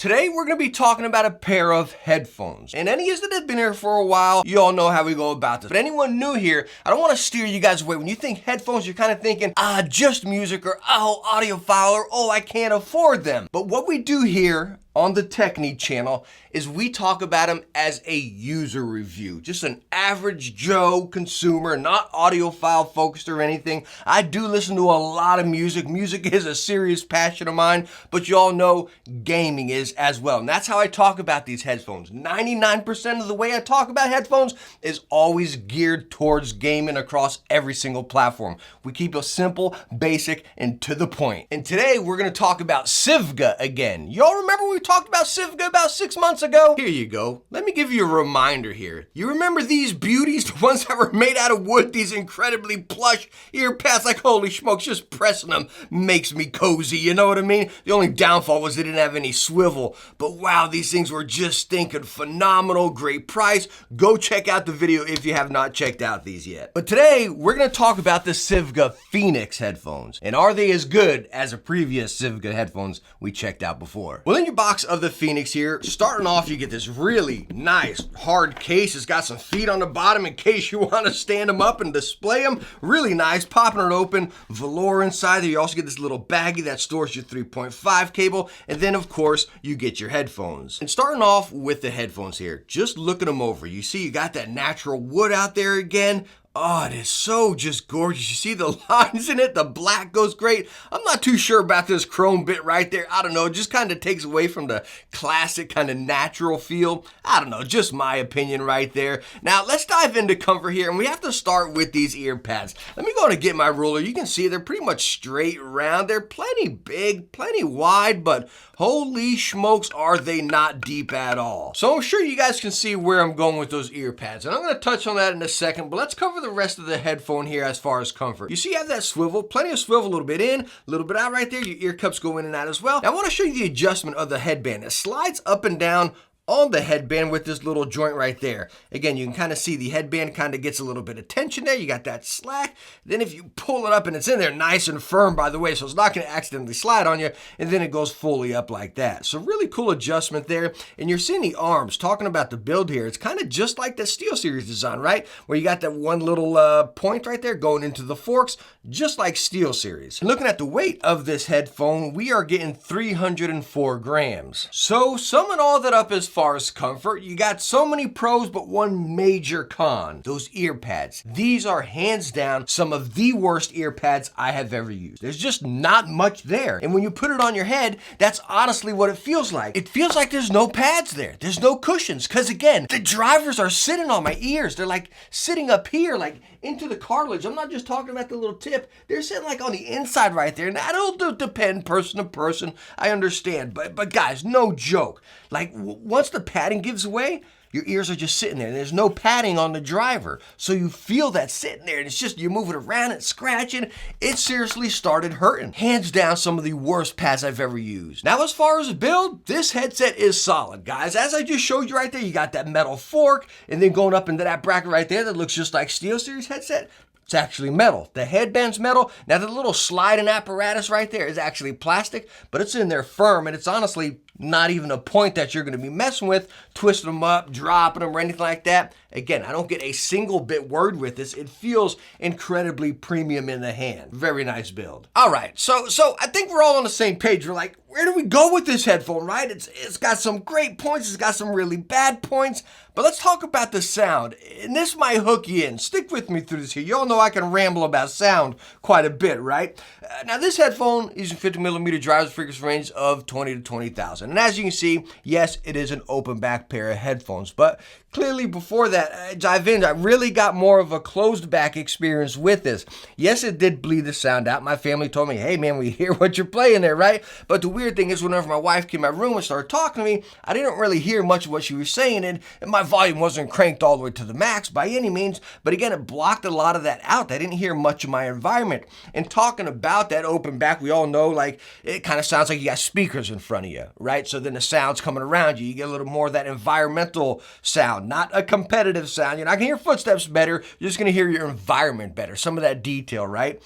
Today we're going to be talking about a pair of headphones. And any of you that have been here for a while, you all know how we go about this. But anyone new here, I don't want to steer you guys away. When you think headphones, you're kind of thinking, just music, or audiophile, or I can't afford them. But what we do here on the Techne channel is we talk about them as a user review. Just an average Joe consumer, not audiophile focused or anything. I do listen to a lot of music. Music is a serious passion of mine, but you all know gaming is as well. And that's how I talk about these headphones. 99% of the way I talk about headphones is always geared towards gaming across every single platform. We keep it simple, basic, and to the point. And today we're going to talk about Sivga again. Y'all remember we talked about Sivga about 6 months ago? Here you go. Let me give you a reminder here. You remember these beauties, the ones that were made out of wood, these incredibly plush ear pads, like holy smokes, just pressing them makes me cozy, you know what I mean? The only downfall was they didn't have any swivel, but wow, these things were just stinking phenomenal, great price. Go check out the video if you have not checked out these yet. But today, we're gonna talk about the Sivga Phoenix headphones. And are they as good as the previous Sivga headphones we checked out before? Well, in your box of the Phoenix here, starting off, you get this really nice hard case. It's got some feet on the bottom in case you want to stand them up and display them. Really nice, popping it open, velour inside there. You also get this little baggie that stores your 3.5 cable, and then of course you get your headphones. And starting off with the headphones here, just looking them over, you see you got that natural wood out there again. Oh, it is so just gorgeous. You see the lines in it, the black goes great. I'm not too sure about this chrome bit right there. I don't know, it just kind of takes away from the classic kind of natural feel. I don't know, just my opinion right there. Now, let's dive into comfort here, and we have to start with these ear pads. Let me go and get my ruler. You can see they're pretty much straight round. They're plenty big, plenty wide, but holy smokes, are they not deep at all. So I'm sure you guys can see where I'm going with those ear pads, and I'm going to touch on that in a second, but let's cover the rest of the headphone here as far as comfort. You see you have that swivel, plenty of swivel, a little bit in, a little bit out right there. Your ear cups go in and out as well. Now I want to show you the adjustment of the headband. It slides up and down on the headband with this little joint right there. Again, you can kind of see the headband kind of gets a little bit of tension there. You got that slack. Then if you pull it up, and it's in there nice and firm, by the way, so it's not going to accidentally slide on you, and then it goes fully up like that. So really cool adjustment there. And you're seeing the arms. Talking about the build here, it's kind of just like the SteelSeries design, right? Where you got that one little point right there going into the forks, just like SteelSeries. And looking at the weight of this headphone, we are getting 304 grams. So summing all that up as far as comfort, you got so many pros, but one major con: those ear pads. These are hands down some of the worst ear pads I have ever used. There's just not much there. And when you put it on your head, that's honestly what it feels like. It feels like there's no pads there. There's no cushions. Because again, the drivers are sitting on my ears. They're like sitting up here, like into the cartilage. I'm not just talking about the little tip. They're sitting like on the inside right there. And that'll depend person to person. I understand. But guys, no joke. Like once the padding gives away, your ears are just sitting there. There's no padding on the driver. So you feel that sitting there, and it's just, you're moving around and scratching. It seriously started hurting. Hands down, some of the worst pads I've ever used. Now, as far as the build, this headset is solid, guys. As I just showed you right there, you got that metal fork, and then going up into that bracket right there that looks just like SteelSeries headset. It's actually metal. The headband's metal. Now the little sliding apparatus right there is actually plastic, but it's in there firm, and it's honestly not even a point that you're going to be messing with, twisting them up, dropping them, or anything like that. Again, I don't get a single bit worried with this. It feels incredibly premium in the hand. Very nice build. All right, so I think we're all on the same page. We're like, where do we go with this headphone, right? It's got some great points. It's got some really bad points. But let's talk about the sound. And this might hook you in. Stick with me through this here. You all know I can ramble about sound quite a bit, right? Now, this headphone is a 50mm driver's frequency range of 20 to 20,000. And as you can see, yes, it is an open back pair of headphones. But clearly before that, I really got more of a closed back experience with this. Yes, it did bleed the sound out. My family told me, hey man, we hear what you're playing there, right? But the weird thing is, whenever my wife came in my room and started talking to me, I didn't really hear much of what she was saying, and my volume wasn't cranked all the way to the max by any means. But again, it blocked a lot of that out. I didn't hear much of my environment. And talking about that open back, we all know, like, it kind of sounds like you got speakers in front of you, right? right? So then the sound's coming around you. You get a little more of that environmental sound, not a competitive sound. You're not gonna hear footsteps better. You're just gonna hear your environment better, some of that detail, right?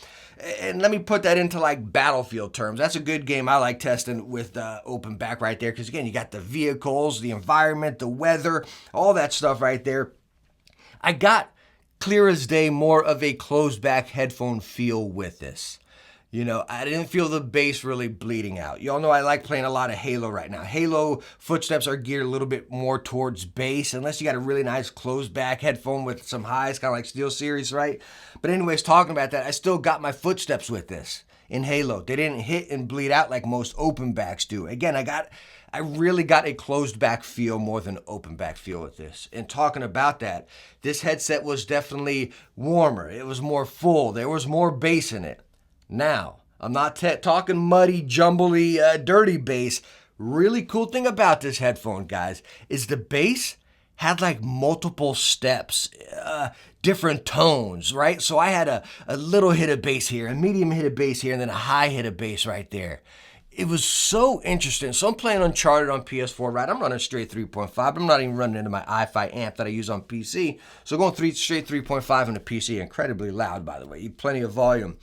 And let me put that into like Battlefield terms. That's a good game I like testing with open back right there, because again, you got the vehicles, the environment, the weather, all that stuff right there. I got clear as day more of a closed back headphone feel with this. You know, I didn't feel the bass really bleeding out. Y'all know I like playing a lot of Halo right now. Halo footsteps are geared a little bit more towards bass, unless you got a really nice closed back headphone with some highs, kind of like SteelSeries, right? But anyways, talking about that, I still got my footsteps with this in Halo. They didn't hit and bleed out like most open backs do. Again, I really got a closed back feel more than open back feel with this. And talking about that, this headset was definitely warmer. It was more full. There was more bass in it. Now, I'm not talking muddy, jumbly, dirty bass. Really cool thing about this headphone, guys, is the bass had like multiple steps, different tones, right? So I had a little hit of bass here, a medium hit of bass here, and then a high hit of bass right there. It was so interesting. So I'm playing Uncharted on PS4, right? I'm running straight 3.5. I'm not even running into my i-Fi amp that I use on PC. So going straight 3.5 on the PC, incredibly loud, by the way. Plenty of volume.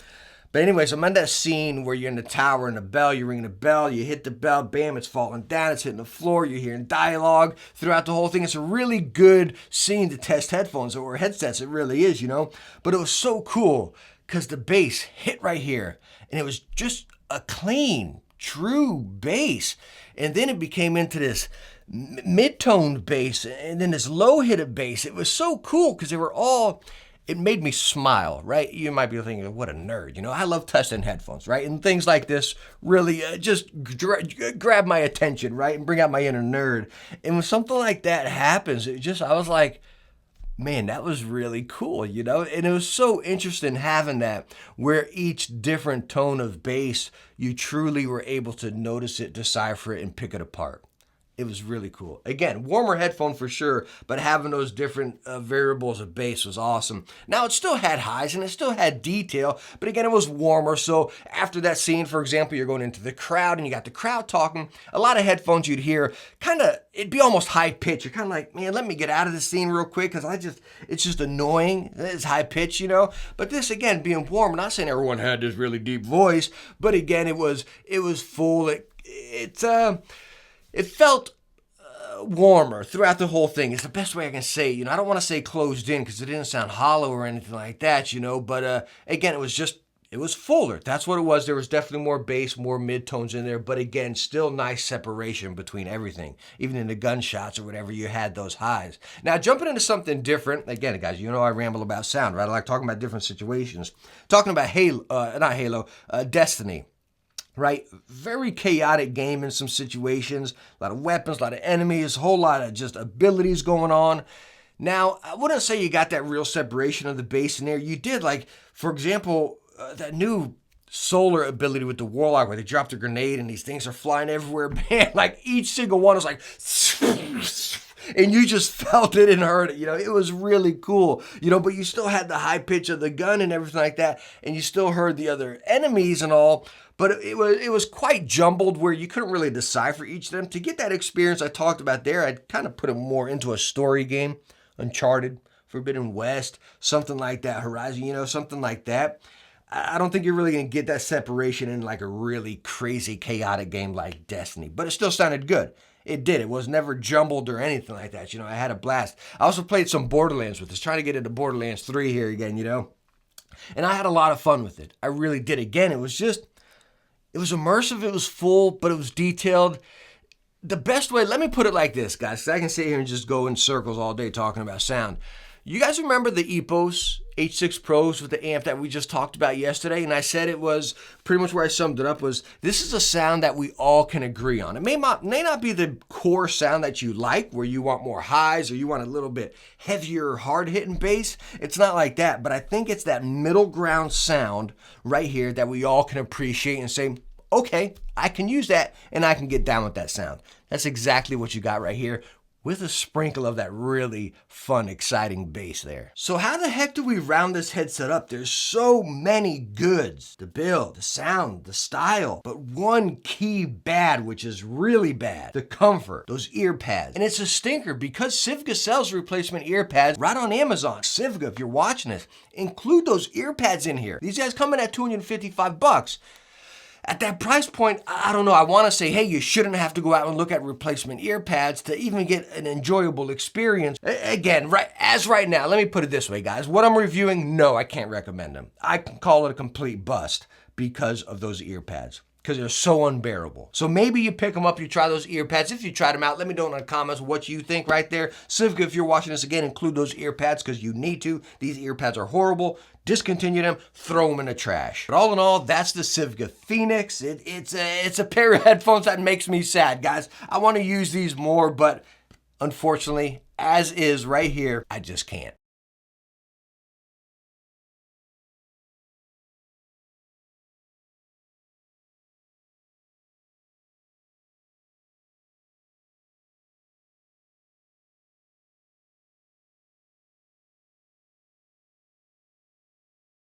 But anyways, I'm in that scene where you're in the tower and the bell, you're ringing the bell, you hit the bell, bam, it's falling down, it's hitting the floor, you're hearing dialogue throughout the whole thing. It's a really good scene to test headphones or headsets, it really is, you know? But it was so cool because the bass hit right here, and it was just a clean, true bass. And then it became into this mid-toned bass and then this low hit of bass. It was so cool because they were all... It made me smile, right? You might be thinking, what a nerd. You know, I love testing headphones, right? And things like this really just grab my attention, right? And bring out my inner nerd. And when something like that happens, I was like, man, that was really cool, you know? And it was so interesting having that, where each different tone of bass, you truly were able to notice it, decipher it, and pick it apart. It was really cool. Again, warmer headphone for sure, but having those different variables of bass was awesome. Now, it still had highs and it still had detail, but again, it was warmer. So after that scene, for example, you're going into the crowd and you got the crowd talking, a lot of headphones you'd hear it'd be almost high pitch. You're kind of like, man, let me get out of this scene real quick because it's just annoying. It's high pitch, you know? But this, again, being warm, I'm not saying everyone had this really deep voice, but again, it was full. It felt warmer throughout the whole thing. It's the best way I can say it. You know, I don't want to say closed in because it didn't sound hollow or anything like that, you know, but again, it was fuller. That's what it was. There was definitely more bass, more mid-tones in there, but again, still nice separation between everything. Even in the gunshots or whatever, you had those highs. Now, jumping into something different, again, guys, you know I ramble about sound, right? I like talking about different situations. Talking about Destiny. Right? Very chaotic game in some situations. A lot of weapons, a lot of enemies, a whole lot of just abilities going on. Now, I wouldn't say you got that real separation of the bass in there. You did, like, for example, that new solar ability with the Warlock where they dropped a grenade and these things are flying everywhere. Man, like each single one was like... and you just felt it and heard it, you know, it was really cool, you know, but you still had the high pitch of the gun and everything like that, and you still heard the other enemies and all, but it was quite jumbled where you couldn't really decipher each of them. To get that experience I talked about there, I'd kind of put it more into a story game, Uncharted, Forbidden West, something like that, Horizon, you know, something like that. I don't think you're really going to get that separation in like a really crazy, chaotic game like Destiny, but it still sounded good. It did. It was never jumbled or anything like that. You know, I had a blast. I also played some Borderlands with this, trying to get into Borderlands 3 here again, you know. And I had a lot of fun with it. I really did. Again, it was immersive, it was full, but it was detailed. The best way, let me put it like this, guys, because I can sit here and just go in circles all day talking about sound. You guys remember the Epos H6 Pros with the amp that we just talked about yesterday? And I said it was pretty much where I summed it up was, this is a sound that we all can agree on. It may not be the core sound that you like, where you want more highs or you want a little bit heavier, hard-hitting bass. It's not like that, but I think it's that middle ground sound right here that we all can appreciate and say, okay, I can use that and I can get down with that sound. That's exactly what you got right here. with a sprinkle of that really fun, exciting bass there. So how the heck do we round this headset up? There's so many goods. The build, the sound, the style, but one key bad, which is really bad, the comfort, those ear pads. And it's a stinker because Sivga sells replacement ear pads right on Amazon. Sivga, if you're watching this, include those ear pads in here. These guys come in at $255. At that price point, I don't know, I want to say, hey, you shouldn't have to go out and look at replacement ear pads to even get an enjoyable experience. Again, right now, let me put it this way, guys. What I'm reviewing, no, I can't recommend them. I can call it a complete bust because of those ear pads, because they're so unbearable. So maybe you pick them up, you try those ear pads. If you tried them out, let me know in the comments what you think right there. Sivga, if you're watching this again, include those ear pads because you need to. These ear pads are horrible. Discontinue them, throw them in the trash. But all in all, that's the Sivga Phoenix. It's a pair of headphones that makes me sad, guys. I want to use these more, but unfortunately, as is right here, I just can't.